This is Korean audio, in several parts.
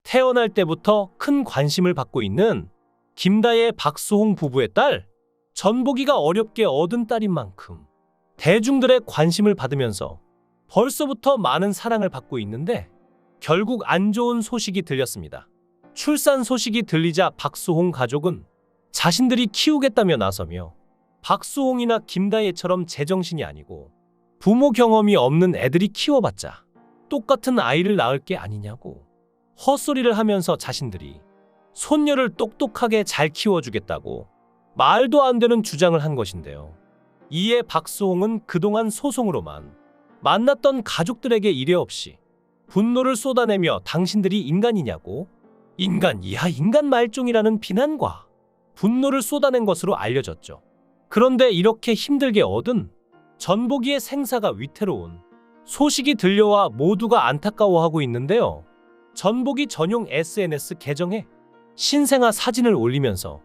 태어날 때부터 큰 관심을 받고 있는 김다혜 박수홍 부부의 딸, 전보기가 어렵게 얻은 딸인 만큼 대중들의 관심을 받으면서 벌써부터 많은 사랑을 받고 있는데 결국 안 좋은 소식이 들렸습니다. 출산 소식이 들리자 박수홍 가족은 자신들이 키우겠다며 나서며 박수홍이나 김다혜처럼 제정신이 아니고 부모 경험이 없는 애들이 키워봤자 똑같은 아이를 낳을 게 아니냐고 헛소리를 하면서 자신들이 손녀를 똑똑하게 잘 키워주겠다고 말도 안 되는 주장을 한 것인데요. 이에 박수홍은 그동안 소송으로만 만났던 가족들에게 이례 없이 분노를 쏟아내며 당신들이 인간이냐고 인간 이하 인간 말종이라는 비난과 분노를 쏟아낸 것으로 알려졌죠. 그런데 이렇게 힘들게 얻은 전보기의 생사가 위태로운 소식이 들려와 모두가 안타까워하고 있는데요. 전보기 전용 SNS 계정에 신생아 사진을 올리면서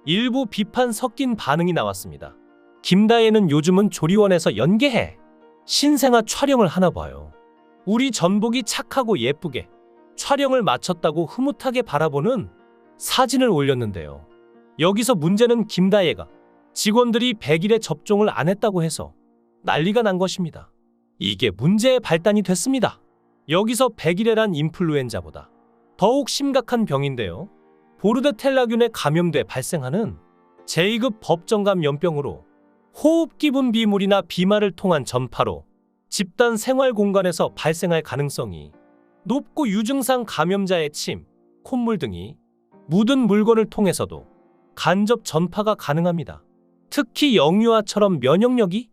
일부 비판 섞인 반응이 나왔습니다. 김다혜는 요즘은 조리원에서 연계해 신생아 촬영을 하나 봐요. 우리 전보기 착하고 예쁘게 촬영을 마쳤다고 흐뭇하게 바라보는 사진을 올렸는데요. 여기서 문제는 김다혜가 직원들이 100일에 접종을 안 했다고 해서 난리가 난 것입니다. 이게 문제의 발단이 됐습니다. 여기서 100일에란 인플루엔자보다 더욱 심각한 병인데요. 보르데텔라균에 감염돼 발생하는 제2급 법정감염병으로 호흡기분 비물이나 비말을 통한 전파로 집단 생활 공간에서 발생할 가능성이 높고 유증상 감염자의 침, 콧물 등이 묻은 물건을 통해서도 간접 전파가 가능합니다. 특히 영유아처럼 면역력이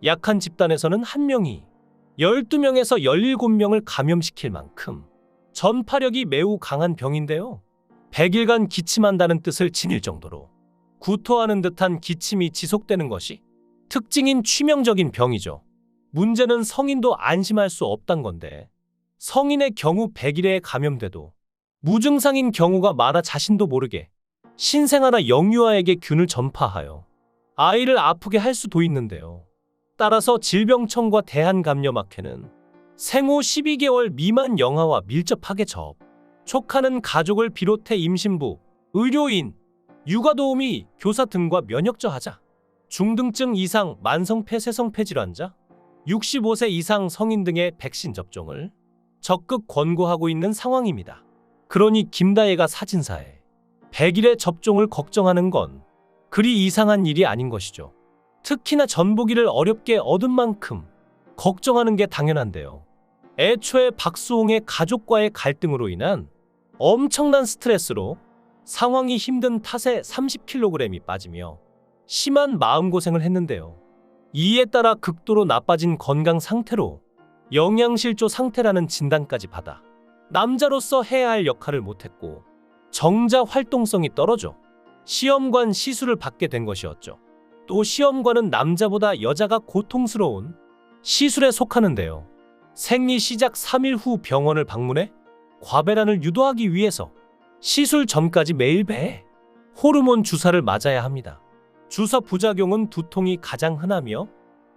약한 집단에서는 1명이 12명에서 17명을 감염시킬 만큼 전파력이 매우 강한 병인데요. 100일간 기침한다는 뜻을 지닐 정도로 구토하는 듯한 기침이 지속되는 것이 특징인 치명적인 병이죠. 문제는 성인도 안심할 수 없단 건데 성인의 경우 100일에 감염돼도 무증상인 경우가 많아 자신도 모르게 신생아나 영유아에게 균을 전파하여 아이를 아프게 할 수도 있는데요. 따라서 질병청과 대한감염학회는 생후 12개월 미만 영아와 밀접하게 접촉하는 가족을 비롯해 임신부, 의료인, 육아도우미, 교사 등과 면역저하자, 중등증 이상 만성폐쇄성폐 질환자, 65세 이상 성인 등의 백신 접종을 적극 권고하고 있는 상황입니다. 그러니 김다혜가 사진사에 100일의 접종을 걱정하는 건 그리 이상한 일이 아닌 것이죠. 특히나 전보기를 어렵게 얻은 만큼 걱정하는 게 당연한데요. 애초에 박수홍의 가족과의 갈등으로 인한 엄청난 스트레스로 상황이 힘든 탓에 30kg이 빠지며 심한 마음고생을 했는데요. 이에 따라 극도로 나빠진 건강 상태로 영양실조 상태라는 진단까지 받아 남자로서 해야 할 역할을 못했고 정자 활동성이 떨어져 시험관 시술을 받게 된 것이었죠. 또 시험관은 남자보다 여자가 고통스러운 시술에 속하는데요. 생리 시작 3일 후 병원을 방문해 과배란을 유도하기 위해서 시술 전까지 매일 배에 호르몬 주사를 맞아야 합니다. 주사 부작용은 두통이 가장 흔하며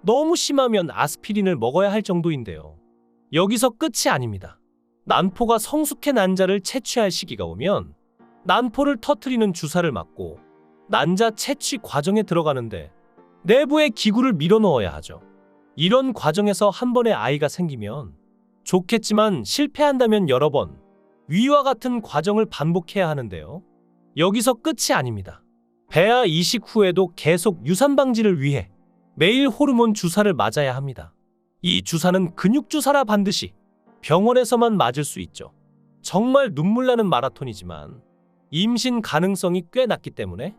너무 심하면 아스피린을 먹어야 할 정도인데요. 여기서 끝이 아닙니다. 난포가 성숙해 난자를 채취할 시기가 오면 난포를 터뜨리는 주사를 맞고 난자 채취 과정에 들어가는데 내부에 기구를 밀어넣어야 하죠. 이런 과정에서 한 번에 아이가 생기면 좋겠지만 실패한다면 여러 번 위와 같은 과정을 반복해야 하는데요. 여기서 끝이 아닙니다. 배아 이식 후에도 계속 유산 방지를 위해 매일 호르몬 주사를 맞아야 합니다. 이 주사는 근육 주사라 반드시 병원에서만 맞을 수 있죠. 정말 눈물 나는 마라톤이지만 임신 가능성이 꽤 낮기 때문에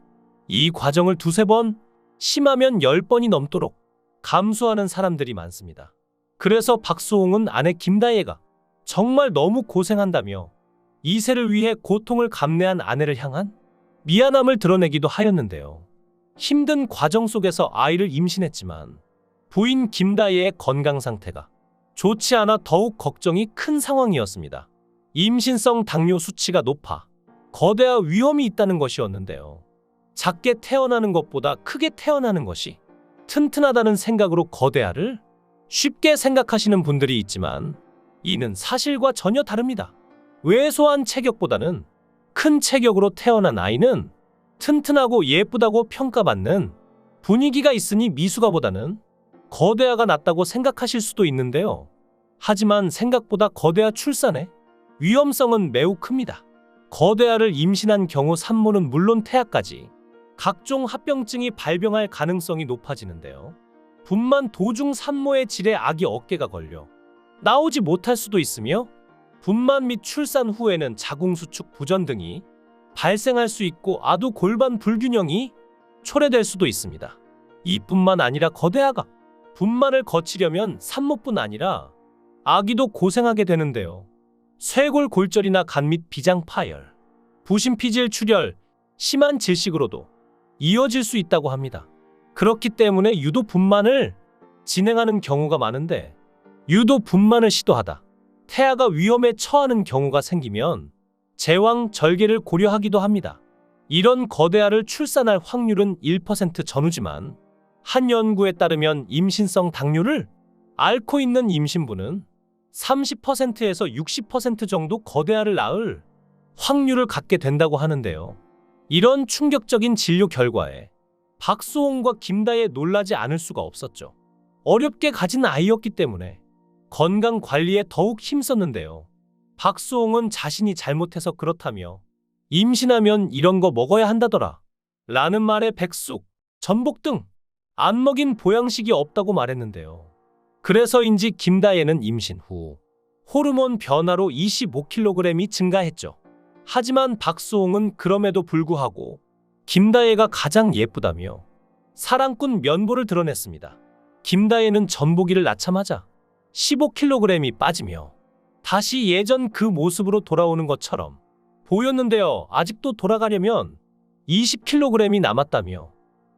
이 과정을 2~3번, 심하면 10번이 넘도록 감수하는 사람들이 많습니다. 그래서 박수홍은 아내 김다혜가 정말 너무 고생한다며 이세를 위해 고통을 감내한 아내를 향한 미안함을 드러내기도 하였는데요. 힘든 과정 속에서 아이를 임신했지만 부인 김다혜의 건강 상태가 좋지 않아 더욱 걱정이 큰 상황이었습니다. 임신성 당뇨 수치가 높아 거대한 위험이 있다는 것이었는데요. 작게 태어나는 것보다 크게 태어나는 것이 튼튼하다는 생각으로 거대아를 쉽게 생각하시는 분들이 있지만 이는 사실과 전혀 다릅니다. 왜소한 체격보다는 큰 체격으로 태어난 아이는 튼튼하고 예쁘다고 평가받는 분위기가 있으니 미숙아보다는 거대아가 낫다고 생각하실 수도 있는데요. 하지만 생각보다 거대아 출산의 위험성은 매우 큽니다. 거대아를 임신한 경우 산모는 물론 태아까지 각종 합병증이 발병할 가능성이 높아지는데요. 분만 도중 산모의 질에 아기 어깨가 걸려 나오지 못할 수도 있으며 분만 및 출산 후에는 자궁수축 부전 등이 발생할 수 있고 아두 골반 불균형이 초래될 수도 있습니다. 이뿐만 아니라 거대아가 분만을 거치려면 산모뿐 아니라 아기도 고생하게 되는데요. 쇄골 골절이나 간 및 비장 파열, 부신피질 출혈, 심한 질식으로도 이어질 수 있다고 합니다. 그렇기 때문에 유도 분만을 진행하는 경우가 많은데 유도 분만을 시도하다 태아가 위험에 처하는 경우가 생기면 제왕 절개를 고려하기도 합니다. 이런 거대아를 출산할 확률은 1% 전후지만 한 연구에 따르면 임신성 당뇨를 앓고 있는 임신부는 30%에서 60% 정도 거대아를 낳을 확률을 갖게 된다고 하는데요. 이런 충격적인 진료 결과에 박수홍과 김다혜 놀라지 않을 수가 없었죠. 어렵게 가진 아이였기 때문에 건강 관리에 더욱 힘썼는데요. 박수홍은 자신이 잘못해서 그렇다며 임신하면 이런 거 먹어야 한다더라 라는 말에 백숙, 전복 등 안 먹인 보양식이 없다고 말했는데요. 그래서인지 김다혜는 임신 후 호르몬 변화로 25kg이 증가했죠. 하지만 박수홍은 그럼에도 불구하고 김다혜가 가장 예쁘다며 사랑꾼 면보를 드러냈습니다. 김다혜는 전보기를 낳자마자 15kg이 빠지며 다시 예전 그 모습으로 돌아오는 것처럼 보였는데요. 아직도 돌아가려면 20kg이 남았다며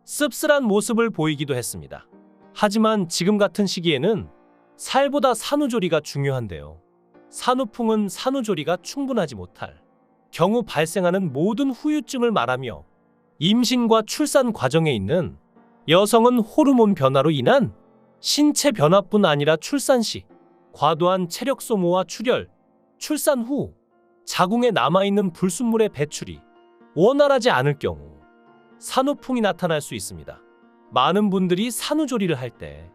씁쓸한 모습을 보이기도 했습니다. 하지만 지금 같은 시기에는 살보다 산후조리가 중요한데요. 산후풍은 산후조리가 충분하지 못할 경우 발생하는 모든 후유증을 말하며 임신과 출산 과정에 있는 여성은 호르몬 변화로 인한 신체 변화뿐 아니라 출산 시 과도한 체력 소모와 출혈, 출산 후 자궁에 남아있는 불순물의 배출이 원활하지 않을 경우 산후풍이 나타날 수 있습니다. 많은 분들이 산후조리를 할 때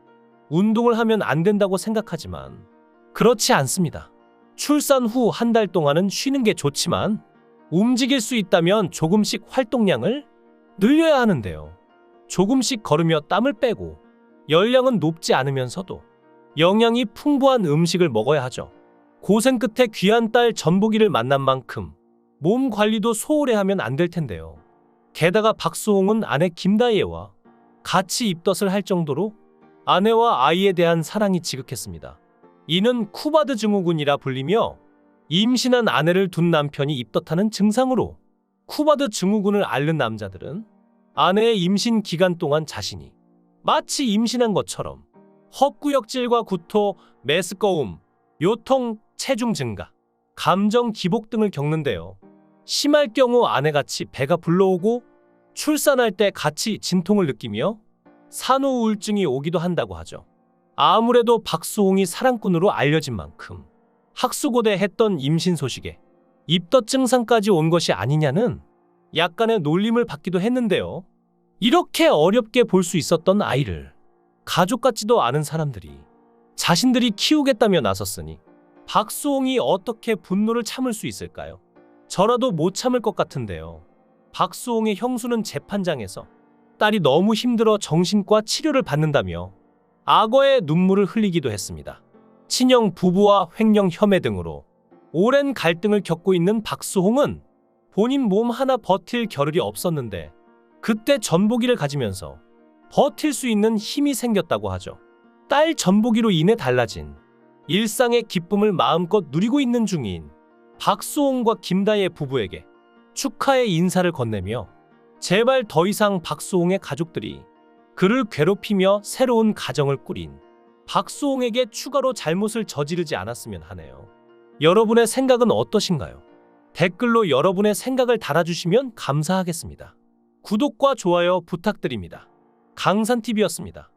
운동을 하면 안 된다고 생각하지만 그렇지 않습니다. 출산 후 한 달 동안은 쉬는 게 좋지만 움직일 수 있다면 조금씩 활동량을 늘려야 하는데요. 조금씩 걸으며 땀을 빼고 열량은 높지 않으면서도 영양이 풍부한 음식을 먹어야 하죠. 고생 끝에 귀한 딸 전보기를 만난 만큼 몸 관리도 소홀히 하면 안 될 텐데요. 게다가 박수홍은 아내 김다혜와 같이 입덧을 할 정도로 아내와 아이에 대한 사랑이 지극했습니다. 이는 쿠바드 증후군이라 불리며 임신한 아내를 둔 남편이 입덧하는 증상으로 쿠바드 증후군을 앓는 남자들은 아내의 임신 기간 동안 자신이 마치 임신한 것처럼 헛구역질과 구토, 메스꺼움, 요통, 체중 증가, 감정 기복 등을 겪는데요. 심할 경우 아내같이 배가 불러오고 출산할 때 같이 진통을 느끼며 산후 우울증이 오기도 한다고 하죠. 아무래도 박수홍이 사랑꾼으로 알려진 만큼 학수고대 했던 임신 소식에 입덧 증상까지 온 것이 아니냐는 약간의 놀림을 받기도 했는데요. 이렇게 어렵게 볼 수 있었던 아이를 가족 같지도 않은 사람들이 자신들이 키우겠다며 나섰으니 박수홍이 어떻게 분노를 참을 수 있을까요? 저라도 못 참을 것 같은데요. 박수홍의 형수는 재판장에서 딸이 너무 힘들어 정신과 치료를 받는다며 악어의 눈물을 흘리기도 했습니다. 친형 부부와 횡령 혐의 등으로 오랜 갈등을 겪고 있는 박수홍은 본인 몸 하나 버틸 겨를이 없었는데 그때 전보기를 가지면서 버틸 수 있는 힘이 생겼다고 하죠. 딸 전보기로 인해 달라진 일상의 기쁨을 마음껏 누리고 있는 중인 박수홍과 김다혜 부부에게 축하의 인사를 건네며 제발 더 이상 박수홍의 가족들이 그를 괴롭히며 새로운 가정을 꾸린 박수홍에게 추가로 잘못을 저지르지 않았으면 하네요. 여러분의 생각은 어떠신가요? 댓글로 여러분의 생각을 달아주시면 감사하겠습니다. 구독과 좋아요 부탁드립니다. 강산TV였습니다.